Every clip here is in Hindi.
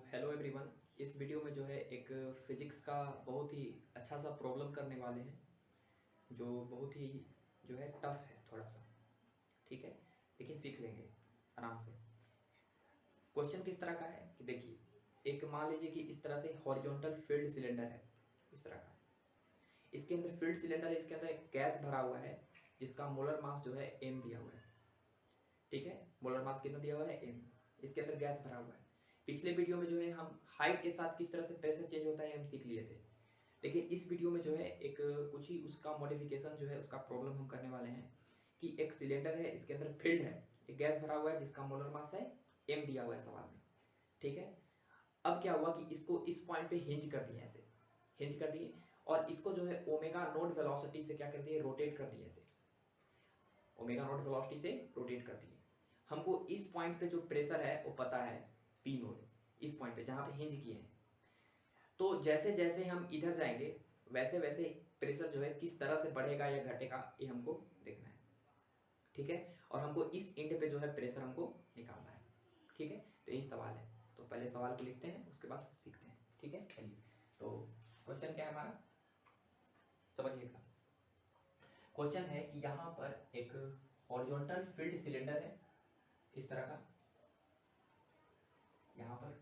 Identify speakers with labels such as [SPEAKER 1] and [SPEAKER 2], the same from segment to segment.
[SPEAKER 1] Hello everyone. इस वीडियो में जो है एक फिजिक्स का बहुत ही अच्छा सा प्रॉब्लम करने वाले हैं, जो बहुत ही जो है टफ है थोड़ा सा। ठीक है, लेकिन सीख लेंगे आराम से। क्वेश्चन किस तरह का है कि देखिए, एक मान लीजिए कि इस तरह से हॉरिजॉन्टल फील्ड सिलेंडर है, इस तरह का। इसके अंदर फील्ड सिलेंडर है, इसके अंदर एक गैस भरा हुआ है जिसका मोलर मास जो है m दिया हुआ है। ठीक है, मोलर मास कितना दिया हुआ है m। इसके अंदर गैस भरा हुआ है। पिछले वीडियो में जो है हम हाइट के साथ किस तरह से प्रेशर चेंज होता है हम सीख लिए थे, लेकिन इस वीडियो में जो है एक कुछ ही उसका मॉडिफिकेशन जो है उसका प्रॉब्लम हम करने वाले हैं कि एक सिलेंडर है, इसके अंदर फील्ड है, एक गैस भरा हुआ है जिसका मोलर मास है m दिया हुआ है सवाल में। ठीक है, अब क्या हुआ कि इसको इस पॉइंट पे हिंज कर दिए, ऐसे हिंज कर दिए और इसको जो है ओमेगा नॉट वेलोसिटी से क्या कर दिए, रोटेट कर दिए, ऐसे ओमेगा नॉट वेलोसिटी से रोटेट कर दिए। हमको इस पॉइंट पे जो प्रेशर है वो पता है पी नोट, इस पॉइंट पे जहाँ पे हिंज किए हैं। तो जैसे जैसे हम इधर जाएंगे वैसे वैसे प्रेशर जो है किस तरह से बढ़ेगा या घटेगा ये हमको देखना है। ठीक है, और हमको इस एंड पे जो है प्रेशर हमको निकालना है। ठीक है, तो यही सवाल है। तो पहले सवाल को लिखते हैं, उसके बाद सीखते हैं। ठीक है, चलिए। तो क्वेश्चन क्या है हमारा, समझिएगा। क्वेश्चन है कि यहाँ पर एक हॉरिजॉन्टल फील्ड सिलेंडर है, इस तरह का। यहाँ पर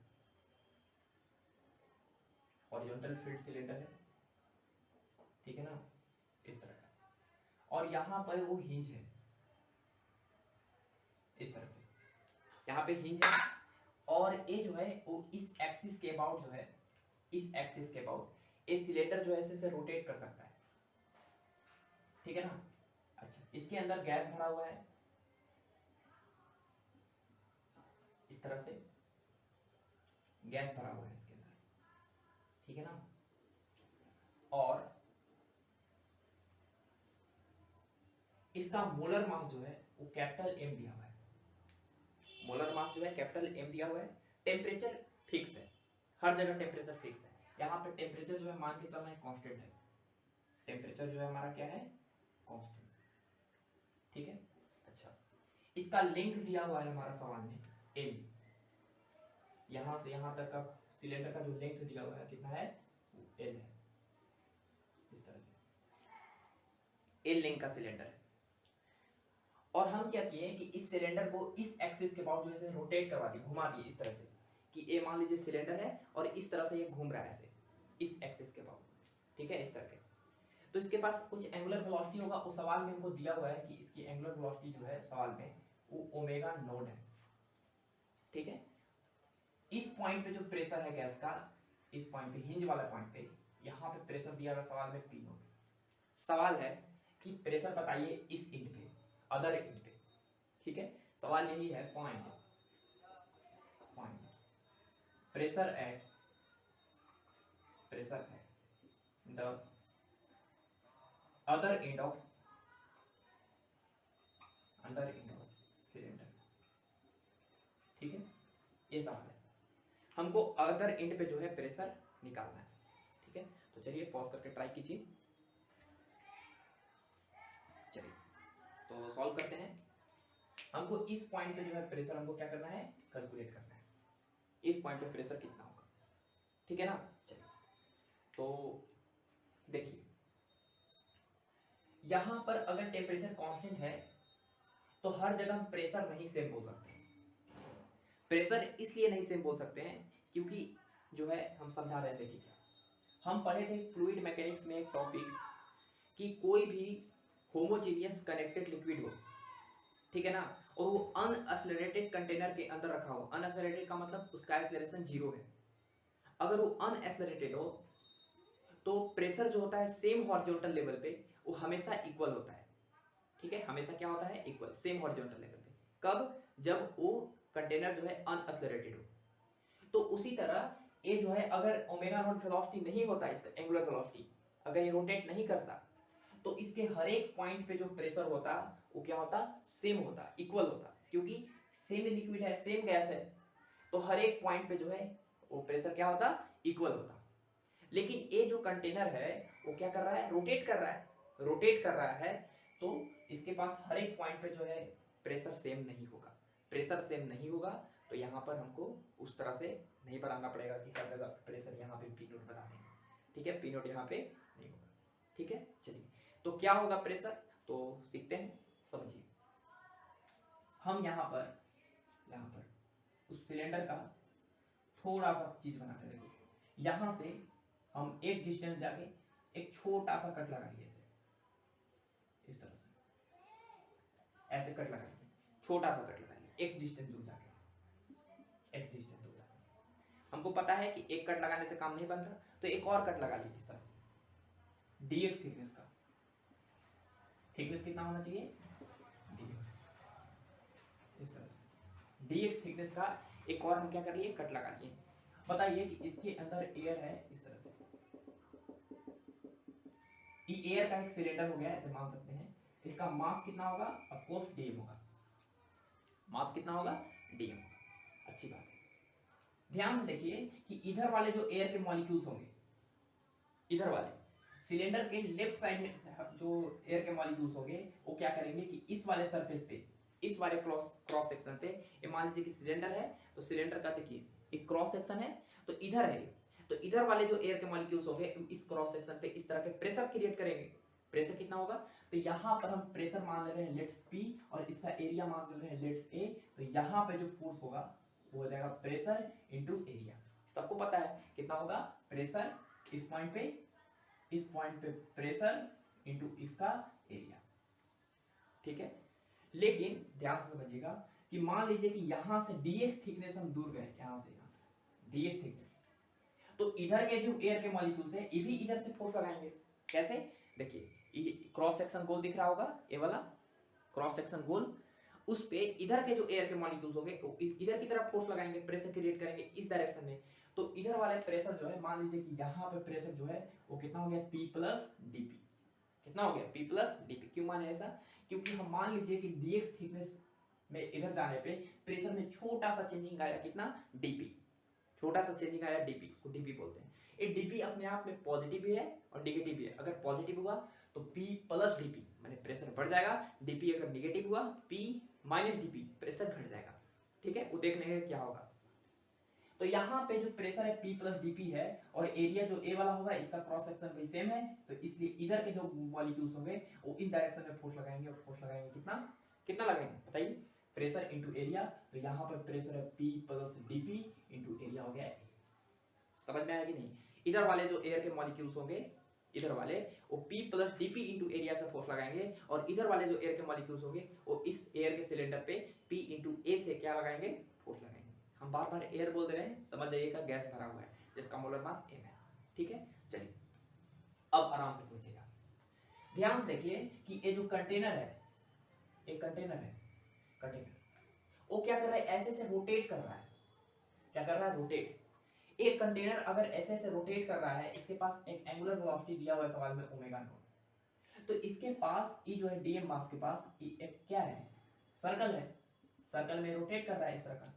[SPEAKER 1] हॉरिजॉन्टल फील्ड सिलेंडर है, ठीक है ना, इस तरह का। और यहाँ पर वो हिंज है, इस तरह से यहाँ पे हिंज है। और ये जो है वो इस एक्सिस के अबाउट जो है, इस एक्सिस के अबाउट ये सिलेंडर जो है ऐसे रोटेट कर सकता है। ठीक है ना। अच्छा, इसके अंदर गैस भरा हुआ है, इस तरह से गैस भरा हुआ है इसके अंदर। ठीक है ना, और इसका मोलर मास जो है वो कैपिटल M दिया हुआ है। मोलर मास जो है कैपिटल M दिया हुआ है। टेम्परेचर फिक्स है, हर जगह टेम्परेचर फिक्स है। यहाँ पे टेम्परेचर जो है मान के चलना है कांस्टेंट है। टेम्परेचर जो है हमारा क्या है, कांस्टेंट। ठीक है। अच्छा, इसका लेंथ दिया हुआ है हमारा सवाल में L। यहां से यहां तक का सिलेंडर का जो लेंथ दिया हुआ है कितना है, L है, इस तरह से L लेंथ का सिलेंडर है। और हम क्या किए कि इस सिलेंडर को इस एक्सिस के अबाउट जो है रोटेट करवा दिए, घुमा दिए इस तरह से कि ये मान लीजिए सिलेंडर है और इस तरह से ये घूम रहा है ऐसे इस एक्सिस के अबाउट। ठीक है, इस तरह के। तो इसके पास कुछ एंगुलर वेलोसिटी होगा, उस सवाल में हमको दिया हुआ है कि इसकी एंगुलर वेलोसिटी जो है सवाल में वो ओमेगा नोड है। ठीक है, इस पॉइंट पे जो प्रेशर है गैस का, इस पॉइंट पे हिंज वाला पॉइंट पे, यहाँ पे प्रेशर दिया हुआ सवाल में पी नोड। सवाल है कि प्रेशर बताइए इस इंड पे, अदर इंड पे। ठीक है, सवाल यही है, point pressure at the other end of cylinder. ठीक है, ये सवाल है, हमको अदर एंड पे जो है प्रेशर निकालना है। ठीक है, तो चलिए पॉज करके ट्राई कीजिए। चलिए तो सॉल्व करते हैं। हमको इस पॉइंट पे जो है प्रेशर हमको क्या करना है, कैलकुलेट करना है, इस पॉइंट पे प्रेशर कितना होगा। ठीक है ना। चलिए तो देखिए, यहां पर अगर टेम्परेचर कांस्टेंट है तो हर जगह प्रेशर नहीं सेम बोल सकते हैं। प्रेशर इसलिए नहीं सेम बोल सकते हैं क्योंकि जो है हम समझा रहे हैं। देखिए, क्या हम पढ़े थे फ्लूइड मैकेनिक्स में एक टॉपिक कि कोई भी होमोजीनियस कनेक्टेड लिक्विड हो, ठीक है ना, और वो अनएक्सेलरेटेड कंटेनर के अंदर रखा हो। अनएक्सेलरेटेड का मतलब उसका एक्सेलरेशन 0 है। अगर वो अनएक्सेलरेटेड हो तो प्रेशर जो होता है सेम हॉरिजॉन्टल लेवल पे वो हमेशा इक्वल होता है। ठीक है, हमेशा क्या होता है, इक्वल, सेम हॉरिजॉन्टल लेवल पे। कब, जब वो कंटेनर जो है अनएक्सेलरेटेड हो। तो उसी तरह ये जो है अगर ओमेगा नॉट वेलोसिटी नहीं होता, इसका एंगुलर वेलोसिटी अगर ये रोटेट नहीं करता, तो इसके हर एक पॉइंट पे जो प्रेशर होता वो क्या होता, सेम होता, इक्वल होता। क्योंकि सेम लिक्विड है, सेम गैस है, तो हर एक पॉइंट पे जो है वो प्रेशर क्या होता, इक्वल होता। लेकिन ये जो कंटेनर है वो क्या कर रहा है, रोटेट कर रहा है, रोटेट कर रहा है, तो इसके पास हर एक पॉइंट पे जो है प्रेशर सेम नहीं होगा। प्रेशर सेम नहीं होगा तो यहाँ पर हमको उस तरह से नहीं बनाना पड़ेगा कि हर जगह प्रेशर यहाँ पे पी नोट बता देंगे, ठीक है, पी नोट यहाँ पे नहीं होगा, ठीक है। चलिए, तो क्या होगा प्रेशर, तो सीखते हैं, समझिए। हम यहाँ पर उस सिलेंडर का थोड़ा सा चीज बनाते हैं, देखो यहाँ से हम एक डिस्टेंस जाके एक छोटा सा कट लगाएंगे, इस तरह से ऐसे कट लगाएंगे, छोटा सा कट लगाएंगे एक डिस्टेंस दूर जाके, एक डिस्टेंस दूर जाके। हमको पता है कि एक कट लगाने से काम नहीं बनता, तो एक और कट लगा लीजिए इस तरह से, dx थिकनेस का। थिकनेस कितना होना चाहिए, dx, इस तरह से dx थिकनेस का एक और हम क्या कर लिए, कट लगा लिए। बताइए कि इसके अंदर एयर है, इस तरह से ये एयर का एक सिलेंडर हो गया, ऐसे मान सकते हैं। इसका मास कितना होगा, ऑफ कोर्स dm होगा, मास कितना होगा, dm होगा। अच्छी बात है। ध्यान से देखिए कि इधर वाले जो एयर के मॉलिक्यूल्स होंगे, इधर वाले सिलेंडर के लेफ्ट साइड में जो एयर के मॉलिक्यूल्स होंगे, वो क्या करेंगे कि इस वाले सरफेस पे, इस वाले क्रॉस सेक्शन पे, ये मान लीजिए कि सिलेंडर है, तो सिलेंडर का देखिए एक क्रॉस सेक्शन है, तो इधर है, तो इधर वाले जो एयर के मॉलिक्यूल्स होंगे इस क्रॉस सेक्शन पे इस तरह के प्रेशर क्रिएट करेंगे। प्रेशर कितना होगा, तो यहाँ पर हम प्रेशर मान ले रहे हैं लेट्स P, और इसका एरिया मान ले रहे हैं लेट्स A। तो यहाँ पे जो फोर्स होगा वो हो जाएगा प्रेशर इंटू एरिया। सबको पता है कितना होगा, प्रेशर इस पॉइंट पे प्रेशर इंटू इसका एरिया, ठीक है। लेकिन ध्यान से समझिएगा कि मान लीजिए कि यहां से dx थिकनेस हम दूर गए, यहां से dx थिकनेस, तो इधर के जो एयर के मॉलिक्यूल्स है ये भी इधर से फोर्स लगाएंगे। कैसे, देखिए ये क्रॉस सेक्शन गोल दिख रहा होगा, ये वाला क्रॉस सेक्शन गोल, उस पे इधर के जो एयर के मॉलिक्यूल्स होंगे इधर की तरफ फोर्स लगाएंगे, प्रेशर क्रिएट करेंगे इस डायरेक्शन में। तो इधर वाले प्रेशर जो है, मान लीजिए कि यहाँ पे प्रेशर जो है वो कितना हो गया, P प्लस dp। कितना हो गया, P प्लस dp। क्यों माने ऐसा, क्योंकि हम मान लीजिए कि dx थिकनेस में इधर जाने पे प्रेशर में छोटा सा चेंजिंग आया, कितना, dp, छोटा सा चेंजिंग आया dp, उसको dp बोलते हैं। ये dp अपने आप में पॉजिटिव भी है और नेगेटिव भी है। अगर पॉजिटिव हुआ तो P प्लस dp माने प्रेशर बढ़ जाएगा, dp अगर नेगेटिव हुआ P माइनस dp प्रेशर घट जाएगा, ठीक है। वो देख लेंगे क्या होगा। तो यहाँ पे जो प्रेशर है P प्लस dp है, और एरिया जो A वाला होगा इसका क्रॉस सेक्शन भी सेम है, तो इसलिए इधर के जो मॉलिक्यूल्स होंगे वो इस डायरेक्शन में फोर्स लगाएंगे, और फोर्स लगाएंगे कितना कितना लगाएंगे बताइए, प्रेशर इंटू एरिया। तो यहाँ पर प्रेशर है P plus dp into area हो गया। समझ में आया कि नहीं। इधर वाले जो एयर के मॉलिक्यूल्स होंगे, इधर वाले वो P plus dp into area से फोर्स लगाएंगे, और इधर वाले जो एयर के मॉलिक्यूल्स होंगे वो इस एयर के सिलेंडर पे P इंटू A से क्या लगाएंगे, फोर्स लगाएंगे। हम बार बार एयर बोल दे रहे हैं, समझ जाइएगा गैस भरा हुआ है जिसका मोलर मास m है, ठीक है। चलिए अब आराम से समझिएगा, ध्यान से देखिए कि ये जो कंटेनर है, एक कंटेनर वो क्या कर रहा है, ऐसे से रोटेट कर रहा है। क्या कर रहा है, रोटेट। एक कंटेनर अगर ऐसे से रोटेट कर रहा है, इसके पास एक एंगुलर वेलोसिटी दिया हुआ है सवाल में ओमेगा नॉट, तो इसके पास ये जो है dm मास के पास ये एक क्या है, सर्कल है, सर्कल में रोटेट कर रहा है इस तरह का,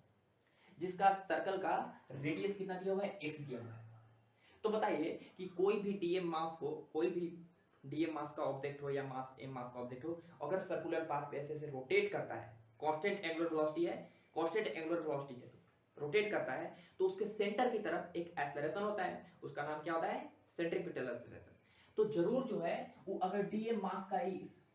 [SPEAKER 1] जिसका सर्कल का रेडियस कितना दिया हुआ है, x दिया हुआ है। तो बताइए कि कोई भी dm मास हो, कोई भी dm मास का ऑब्जेक्ट हो या मास m मास का ऑब्जेक्ट हो, अगर सर्कुलर पाथ पे ऐसे से रोटेट करता है, कांस्टेंट एंगुलर वेलोसिटी है, कांस्टेंट एंगुलर वेलोसिटी है, तो रोटेट करता है, तो उसके सेंटर की तरफ एक एक्सेलरेशन होता है, उसका नाम क्या होता है, सेंट्रीपिटल एक्सेलरेशन। तो जरूर जो है वो अगर dm मास का ही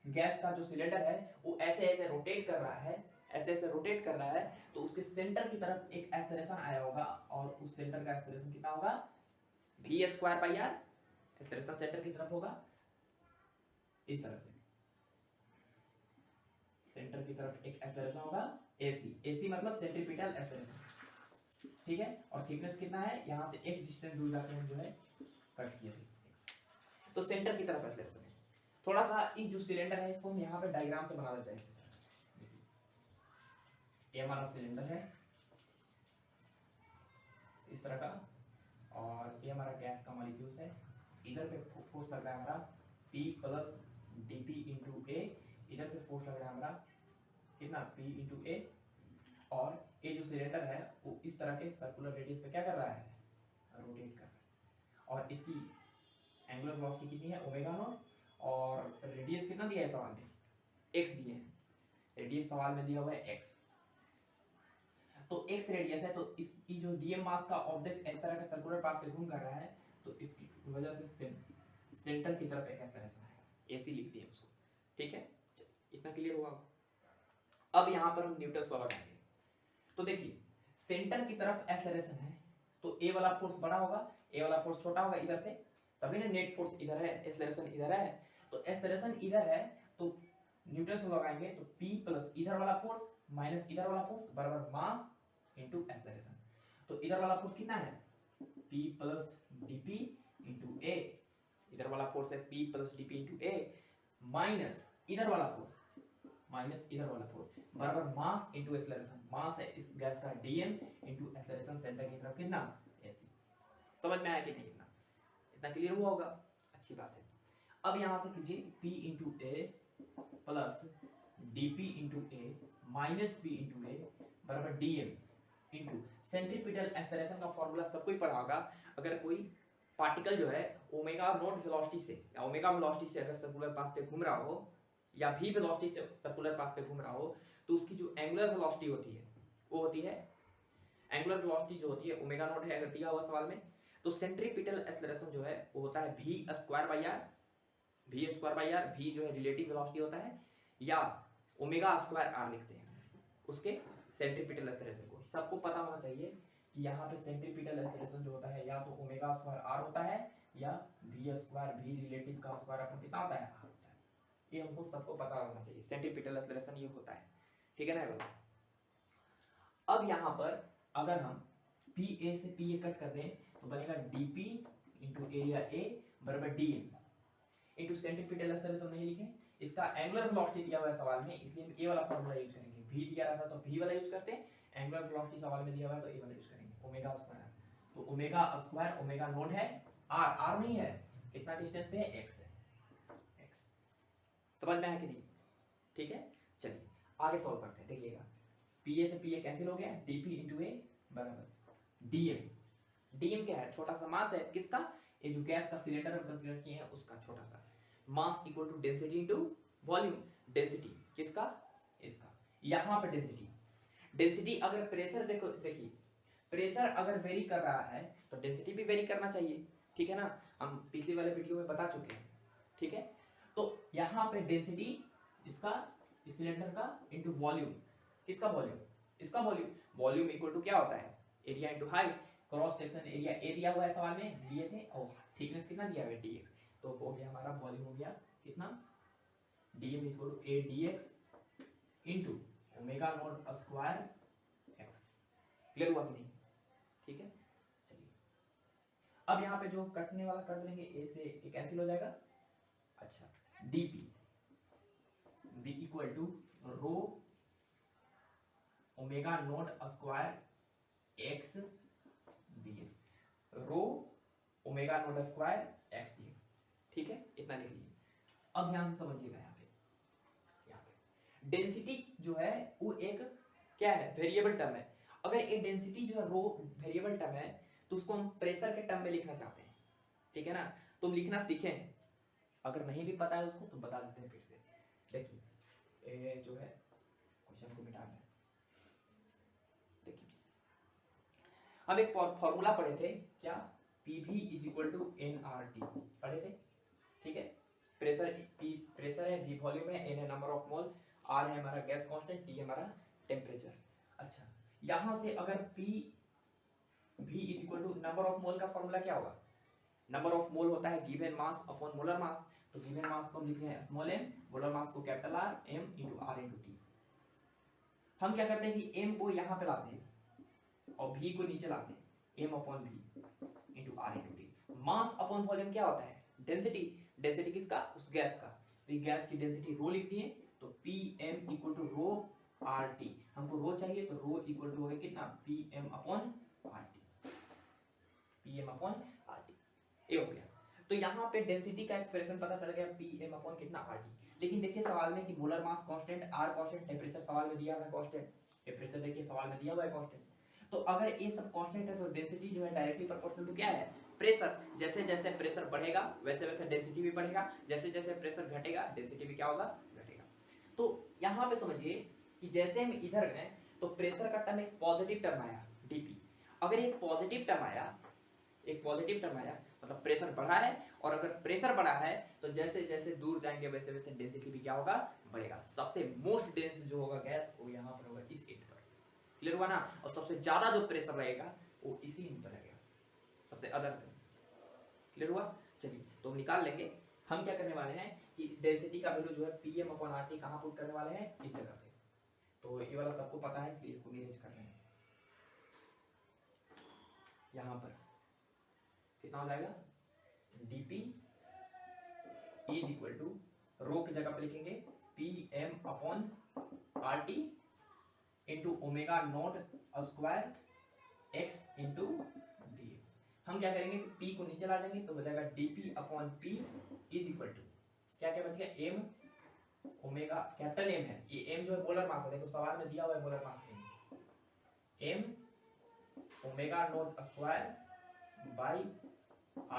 [SPEAKER 1] गैस का जो सिलेंडर है वो ऐसे ऐसे रोटेट कर रहा है, ऐसे ऐसे रोटेट कर रहा है, तो उसके सेंटर की तरफ एक एक्सेलरेशन आया होगा, और उस सेंटर का एक्सेलरेशन कितना होगा, v square by r। Acceleration centre की तरफ होगा इस तरह से, सेंटर की तरफ एक एक्सेलरेशन होगा ac मतलब सेंट्रीपिटल एक्सेलरेशन, ठीक है। और थिकनेस कितना है, यहां से एक डिस्टेंस दूर जाके हम जो है कट किया, तो सेंटर की तरफ एक्सेलरेशन है। थोड़ा सा ये जो सिलेंडर है इसको हम यहाँ पे डायग्राम से बना देते हैं। ये हमारा सिलेंडर है इस तरह का, और ये हमारा गैस का मॉलिक्यूल्स है, इधर पे फोर्स लग रहा है हमारा P plus dp into A, इधर से फोर्स लग रहा है हमारा कितना, P इंटू A, और ये जो सिलेंडर है वो इस तरह के सर्कुलर रेडियस पे क्या कर रहा है, रोटेट कर रहा है, और इसकी एंगुलर वेलोसिटी कितनी है, ओमेगा नॉट, और रेडियस कितना दिया है सवाल में, x दिए हैं, रेडियस सवाल में दिया हुआ है x। तो x रेडियस है, तो इसकी जो dm मास का ऑब्जेक्ट इस तरह का सर्कुलर पाथ पे घूम कर रहा है, तो इसकी वजह से सेंटर की तरफ एक एक्सेलरेशन आएगा, ऐसे लिखते हैं उसको। ठीक है, इतना क्लियर हुआ। अब यहाँ पर हम न्यूटन लॉ लगाएंगे। तो देखिए सेंटर की तरफ एक्सेलरेशन है, तो ए वाला फोर्स बड़ा होगा, ए वाला फोर्स छोटा होगा इधर से, तभी ना नेट फोर्स इधर है, एक्सेलरेशन इधर है, तो एक्सेलरेशन इधर है, तो न्यूटन लॉ लगाएंगे तो P प्लस इधर वाला फोर्स माइनस इधर वाला फोर्स बराबर मास इनटू एक्सेलरेशन। तो इधर वाला फोर्स कितना है, P plus dp into a, इधर वाला फोर्स है P plus dp into a, minus इधर वाला फोर्स माइनस इधर वाला फोर्स बराबर मास इनटू एक्सेलरेशन। मास है इस गैस का dm इनटू एक्सेलरेशन सेंटर की तरफ कितना ऐसी। समझ में आया कि नहीं? इतना क्लियर हुआ होगा, अच्छी बात है। अब यहां से कीजिए P इंटू ए प्लस dp इंटू ए माइनस P इंटू ए बराबर dm इंटू सेंट्रीपिटल एक्सेलरेशन का फॉर्मूला सबको ही पढ़ा होगा। अगर कोई पार्टिकल जो है ओमेगा नॉट वेलोसिटी से या ओमेगा वेलोसिटी से अगर सर्कुलर पाथ पे घूम रहा हो या v वेलोसिटी से सर्कुलर पाथ पे घूम रहा हो, तो उसकी जो एंगुलर वेलोसिटी होती है वो होती है, एंगुलर वेलोसिटी जो होती है ओमेगा नॉट है अगर दिया हुआ सवाल में, तो सेंट्रीपिटल एक्सेलरेशन जो है वो होता है v square by R, v square by R, v जो है रिलेटिव वेलोसिटी होता है, या ओमेगा स्क्वायर आर लिखते हैं उसके सेंट्रीपिटल एक्सेलरेशन को। सबको पता होना चाहिए कि यहाँ पे सेंट्रीपिटल एक्सेलरेशन जो होता है या तो ओमेगा स्क्वायर आर होता है या v स्क्वायर v रिलेटिव का स्क्वायर अपन कितना होता है, r होता है। ये हमको सबको पता होना चाहिए, सेंट्रीपिटल एक्सेलरेशन ये होता है। ठीक है ना भाई? अब यहाँ पर अगर हम PA से PA कट कर दें तो बनेगा dp इंटू एरिया A बराबर dm इंटू सेंट्रीपिटल एक्सेलरेशन नहीं लिखे, इसका एंगुलर वेलोसिटी दिया हुआ है सवाल में, इसलिए हम ए वाला फॉर्मूला यूज करेंगे। v दिया रहा था तो v वाला यूज करते हैं, एंगुलर वेलोसिटी सवाल में दिया हुआ है तो ए वाला यूज करेंगे, ओमेगा स्क्वायर। तो ओमेगा स्क्वायर ओमेगा नोट है r नहीं है, कितना डिस्टेंस पे है, x है, x। समझ में आया कि नहीं? ठीक है, चलिए आगे सॉल्व करते हैं। देखिएगा PA से PA कैंसिल हो गया, dp इंटू a बराबर dm। dm क्या है, छोटा सा मास है किसका, ये जो गैस का सिलेंडर हम कंसीडर किए हैं उसका छोटा सा mass equal to density into volume. Density किसका, इसका। यहाँ पे डेंसिटी अगर प्रेशर देखिए प्रेशर अगर वेरी कर रहा है तो डेंसिटी भी वेरी करना चाहिए। ठीक है ना, हम पिछले वाले वीडियो में बता चुके हैं। ठीक है, तो यहाँ पे डेंसिटी इसका इस सिलेंडर का इनटू वॉल्यूम, किसका वॉल्यूम, इसका वॉल्यूम। वॉल्यूम इक्वल टू क्या होता है, area into height. Cross section area A दिया हुआ है सवाल में, दिए थे, और थिकनेस कितना दिया हुआ है, dx। तो हो गया हमारा वॉल्यूम हो गया कितना, dm equal to a dx into omega naught square x। Clear हुआ कि नहीं? ठीक है, चलिए अब यहाँ पे जो कटने वाला कट देंगे, a से a कैंसिल हो जाएगा। अच्छा, dp b equal to rho omega naught square x dx, rho omega naught square x dx। ठीक है, इतना लिख लीजिए। अब ध्यान से समझिएगा, यहाँ पे डेंसिटी जो है वो एक क्या है, वेरिएबल टर्म है। अगर एक डेंसिटी जो है रो वेरिएबल टर्म है तो उसको हम प्रेशर के टर्म में लिखना चाहते हैं। ठीक है ना, तुम लिखना सीखे हैं, अगर नहीं भी पता है उसको तो बता देते हैं फिर से। देखिए जो है क्वेश्चन को मिटा दें। देखिए हम एक फॉर्मूला पढ़े थे, क्या, PV is equal to nRT पढ़े थे। ठीक है, प्रेशर है, V वॉल्यूम है, N है नंबर ऑफ मोल, R है हमारा गैस कांस्टेंट, T हमारा टेम्परेचर। अच्छा, यहां से अगर V is equal to number of mole का फॉर्मूला क्या होगा, नंबर ऑफ मोल होता है given mass upon molar mass. तो गिवन मास को हम लिख रहे हैं स्मॉल m, मोलर मास को capital R, m into R into T। हम क्या करते हैं कि m को यहाँ पे लाते हैं और v को नीचे लाते हैं, m upon v into R into T। Mass upon volume क्या होता है, डेंसिटी। डेंसिटी किसका, उस गैस का। तो ये गैस की डेंसिटी रो लिख दिए, तो Pm equal to rho RT। हमको रो चाहिए तो रो इक्वल टू हो गया कितना, Pm upon RT, Pm upon RT। ये हो गया। तो यहाँ पे डेंसिटी का एक्सप्रेशन पता चल गया, Pm अपॉन कितना, RT। लेकिन देखिए सवाल में कि molar mass constant, R constant, temperature सवाल में दिया हुआ है कांस्टेंट, टेम्परेचर देखिए सवाल में दिया हुआ है कांस्टेंट। तो अगर ये सब कांस्टेंट है तो डेंसिटी जो है डायरेक्टली प्रोपोर्शनल टू क्या है, प्रेशर। जैसे जैसे प्रेशर बढ़ेगा वैसे वैसे डेंसिटी भी बढ़ेगा, जैसे जैसे प्रेशर घटेगा डेंसिटी भी क्या होगा, घटेगा। तो यहाँ पे समझिए कि जैसे हम इधर गए तो प्रेशर का टर्म एक पॉजिटिव टर्म आया डीपी। अगर एक पॉजिटिव टर्म आया मतलब प्रेशर बढ़ा है, और अगर प्रेशर बढ़ा है तो जैसे जैसे दूर जाएंगे वैसे वैसे डेंसिटी भी क्या होगा, बढ़ेगा। सबसे मोस्ट डेंस जो होगा गैस वो यहाँ पर होगा, इस एंड पर। क्लियर हुआ ना? और सबसे ज्यादा जो प्रेशर रहेगा वो इसी एंड पर रहेगा, सबसे अदर पे। क्लियर हुआ? चलिए तो हम निकाल लेंगे। हम क्या करने वाले हैं कि इस डेंसिटी का वैल्यू जो है Pm/RT कहाँ पुट करने वाले हैं, इस जगह पे। तो ये वाला सबको पता है, इसलिए इसको नीचे कर लेंगे। यहाँ पर कितना हो जाएगा, dP इज इक्वल टू रो की जगह पे लिखेंगे Pm/RT into omega naught square x into dx। हम क्या करेंगे, P को नीचे ला लेंगे तो हो जाएगा dP/P इज इक्वल टू क्या क्या बच गया, m ओमेगा, कैपिटल M है ये, m जो है बोलर मास है, देखो सवाल में दिया हुआ है bowler mass m omega naught square by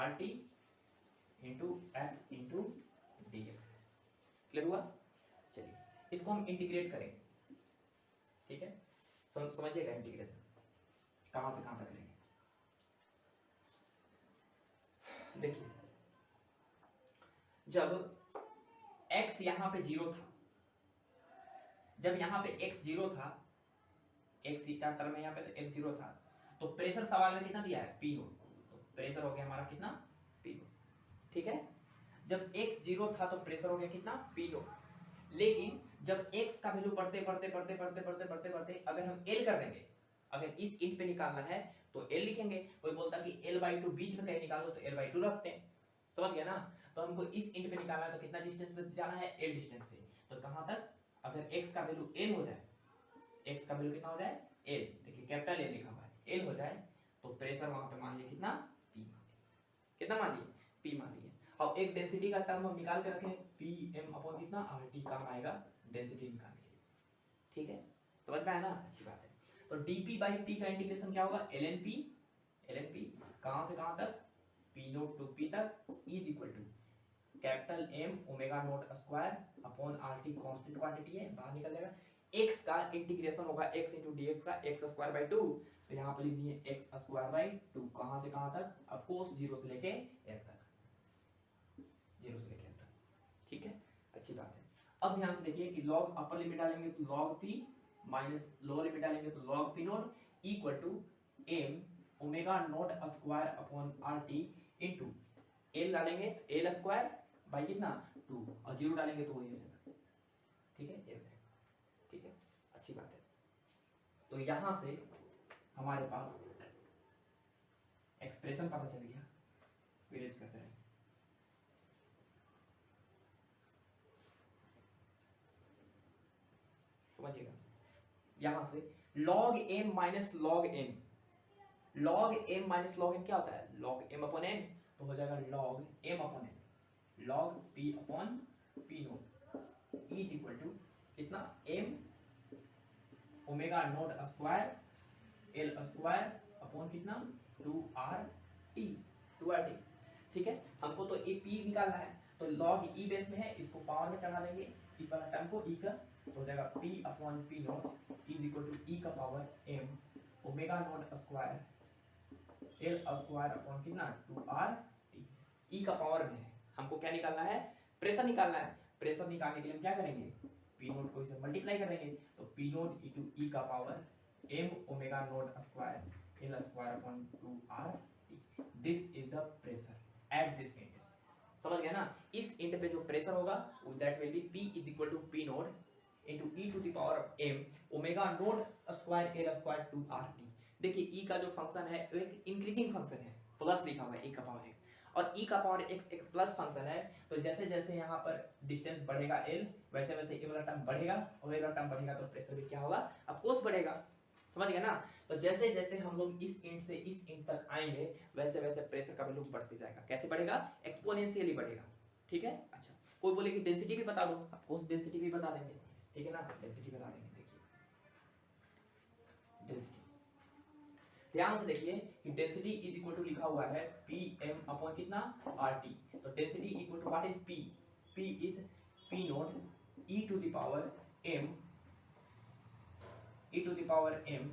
[SPEAKER 1] RT into x into dx। Clear हुआ? चलिए इसको हम इंटीग्रेट करेंगे, ठीक है? समझिएगा इंटीग्रेशन कहां से कहां तक करेंगे। देखिए जब x यहां पे 0 था, जब यहां पे x 0 था, x का टर्म है यहां पे, तो x 0 था, तो प्रेशर सवाल में कितना दिया है, P नोट। तो प्रेशर हो गया हमारा कितना, P नोट। ठीक है? जब x 0 था तो प्रेशर हो गया कितना, P नोट। लेकिन जब x का वैल्यू बढ़ते बढ़ते बढ़ते बढ़ते बढ़ते बढ़ते बढ़ते अगर हम L कर देंगे, अगर इस इंट पे निकालना है तो L लिखेंगे। कोई बोलता कि L/2 बीच में कहीं निकालो तो L/2 रखते हैं, समझ गया ना? तो हमको इस इंट पे निकालना है तो कितना डिस्टेंस पे जाना है, L डिस्टेंस पे। तो कहां तक, अगर x का वैल्यू L हो जाए, x का वैल्यू कितना हो जाए, L, देखिए कैपिटल L लिखा हुआ है, L हो जाए तो प्रेशर वहां पे मान लिए कितना, P। कितना मान लिए, P मान लिए। और एक डेंसिटी का टर्म हम निकाल के रखें, Pm/ कितना, RT काम आएगा डेंसिटी निकालने के लिए। ठीक है, समझ में आया ना? अच्छी बात है। तो dP/P का इंटीग्रेशन क्या होगा, lnP कहां से कहां तक, P नोट टू P तक is equal to capital M omega note square upon RT constant quantity है, बाहर निकल जाएगा। x का इंटीग्रेशन होगा x into dx का x²/2, तो यहाँ पर लिख दिए x²/2 कहां से कहां तक, अब कोस 0 से लेके l तक, 0 से लेके l तक। ठीक है, अच्छी बात है। अब ध्यान से देखिए कि log अपर लिमिट डालेंगे तो log P minus lower limit डालेंगे तो log P naught equal to M omega note square upon RT into L डालेंगे L स्क्वायर बाई कितना 2, और 0 डालेंगे तो वही हो जाएगा। ठीक है, ये हो जाएगा। ठीक है, अच्छी बात है। तो यहां से हमारे पास एक्सप्रेशन पता चल गया, स्पिरिट करते हैं। समझिएगा, यहां से log m minus log n, log m minus log n क्या होता है, log m/n, तो हो जाएगा log m/n log P/P note is equal to कितना, m omega note square L square upon कितना 2RT। ठीक है, हमको तो ए P निकालना है, तो log E बेस में है, इसको पावर में चढ़ा देंगे, ई वाला टर्म को, ई का, तो हो जाएगा P/P note is equal to e का power m omega note square L square upon कितना 2RT। ई का पावर में है, हमको क्या निकालना है, प्रेशर निकालना है। प्रेशर निकालने के लिए हम क्या करेंगे, P नोट को इसे मल्टीप्लाई कर देंगे, तो P नोट इनटू ई का power m omega note square L square upon 2RT। This is the pressure at this end. समझ गया ना? इस एंड पे जो प्रेशर होगा that will be P is equal to P naught into e to the power m omega note square L square 2RT। देखिए e का जो फंक्शन है एक इंक्रीजिंग फंक्शन है, प्लस लिखा हुआ है e का पावर x, और e का पावर x एक प्लस फंक्शन है। तो जैसे जैसे यहाँ पर डिस्टेंस बढ़ेगा l, वैसे वैसे ये वाला टर्म बढ़ेगा, और ये वाला टर्म बढ़ेगा तो प्रेशर भी क्या होगा, ऑफ कोर्स बढ़ेगा। समझ गया ना? तो जैसे जैसे हम लोग इस एंड से इस एंड तक आएंगे वैसे वैसे प्रेशर का वैल्यू बढ़ते जाएगा। कैसे बढ़ेगा, एक्सपोनेंशियली बढ़ेगा। ठीक है, अच्छा कोई बोले कि डेंसिटी भी बता दो, ऑफ कोर्स डेंसिटी भी बता देंगे। ठीक है ना, डेंसिटी बता देंगे। देखिए डेंसिटी, ध्यान से देखिए कि डेंसिटी इज इक्वल टू लिखा हुआ है Pm/ कितना RT। तो density equal to what is P, P is P naught e to the power m e to the power m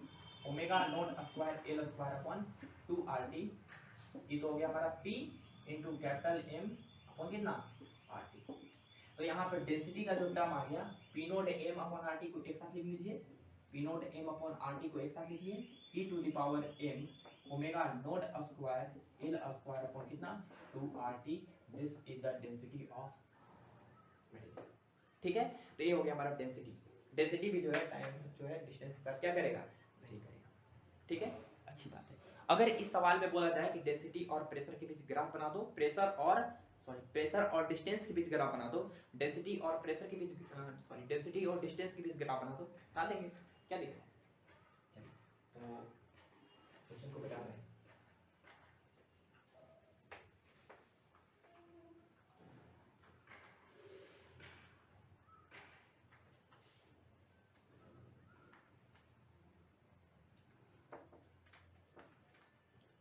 [SPEAKER 1] omega naught square L square upon 2RT। ये तो हो गया हमारा p into capital M upon कितना RT। तो यहाँ पर डेंसिटी का जो टर्म आ गया p naught m upon RT को एक साथ लिख लीजिए, p naught m upon RT को एक साथ लिखिए, e to the power m omega naught square L square upon कितना 2RT। This is the density of material. ठीक है, तो ये हो गया हमारा डेंसिटी। डेंसिटी भी जो है टाइम जो है डिस्टेंस के साथ क्या करेगा, वेरी करेगा। ठीक है, अच्छी बात है। अगर इस सवाल में बोला जाए कि डेंसिटी और प्रेशर के बीच ग्राफ बना दो, प्रेशर और डिस्टेंस के बीच ग्राफ बना दो, डेंसिटी और प्रेशर के बीच डेंसिटी और डिस्टेंस के बीच ग्राफ बना दो, बना देंगे, क्या लिखना है? चलिए तो क्वेश्चन को बता रहे हैं।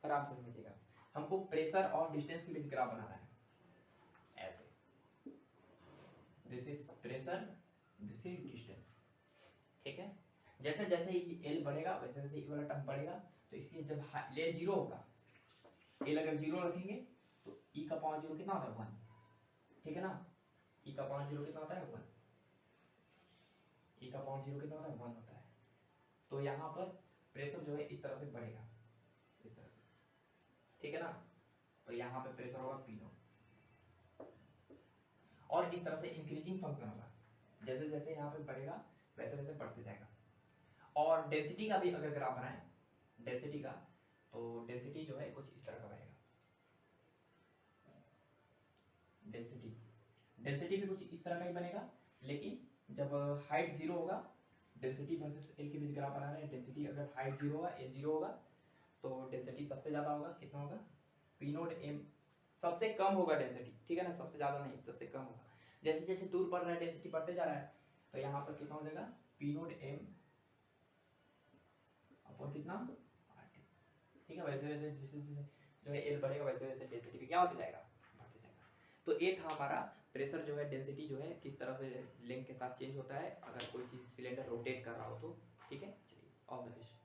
[SPEAKER 1] आराम से समझिएगा, हमको प्रेशर और डिस्टेंस के बीच ग्राफ बनाना है ऐसे, this is pressure, this is distance. ठीक है, जैसे जैसे ये एल बढ़ेगा वैसे वैसे ये वाला टर्म बढ़ेगा, तो इसलिए जब ले जीरो होगा, एल अगर जीरो रखेंगे तो ई का पावर जीरो कितना होता है 1। ठीक है ना, ई का पावर जीरो कितना होता है 1, ई का पावर जीरो कितना होता है 1 होता है। तो यहाँ पर प्रेशर जो है इस तरह से बढ़ेगा, इस तरह से, ठीक है ना, तो यहाँ पे प्रेशर होगा पी नॉट, और इस तरह से इंक्रीजिंग फंक्शन होगा, जैसे जैसे यहाँ पे बढ़ेगा वैसे वैसे बढ़ते जाएगा। और डेंसिटी का भी अगर ग्राफ बनाए डेंसिटी का, तो डेंसिटी जो है कुछ इस तरह का बनेगा, डेंसिटी भी कुछ इस तरह का ही बनेगा, लेकिन जब हाइट जीरो होगा, डेंसिटी वर्सेस एल के बीच ग्राफ बना रहे हैं, डेंसिटी अगर हाइट जीरो होगा, एल जीरो होगा, तो डेंसिटी सबसे ज्यादा होगा, कितना होगा पी नोट एम, सबसे कम होगा डेंसिटी, ठीक है ना, सबसे ज्यादा नहीं, सबसे कम होगा। जैसे जैसे दूर बढ़ रहा है डेंसिटी बढ़ते जा रहा है, तो यहाँ पर कितना हो जाएगा पी नोट एम अपॉन कितना RT। ठीक है, वैसे वैसे जैसे जैसे जो है एल बढ़ेगा वैसे वैसे डेंसिटी भी क्या होता जाएगा, बढ़ते जाएगा। तो ये था हमारा प्रेशर जो है, डेंसिटी जो है किस तरह से लिंक के साथ चेंज होता है अगर कोई चीज सिलेंडर रोटेट कर रहा हो तो। ठीक है, चलिए ऑल द बेस्ट।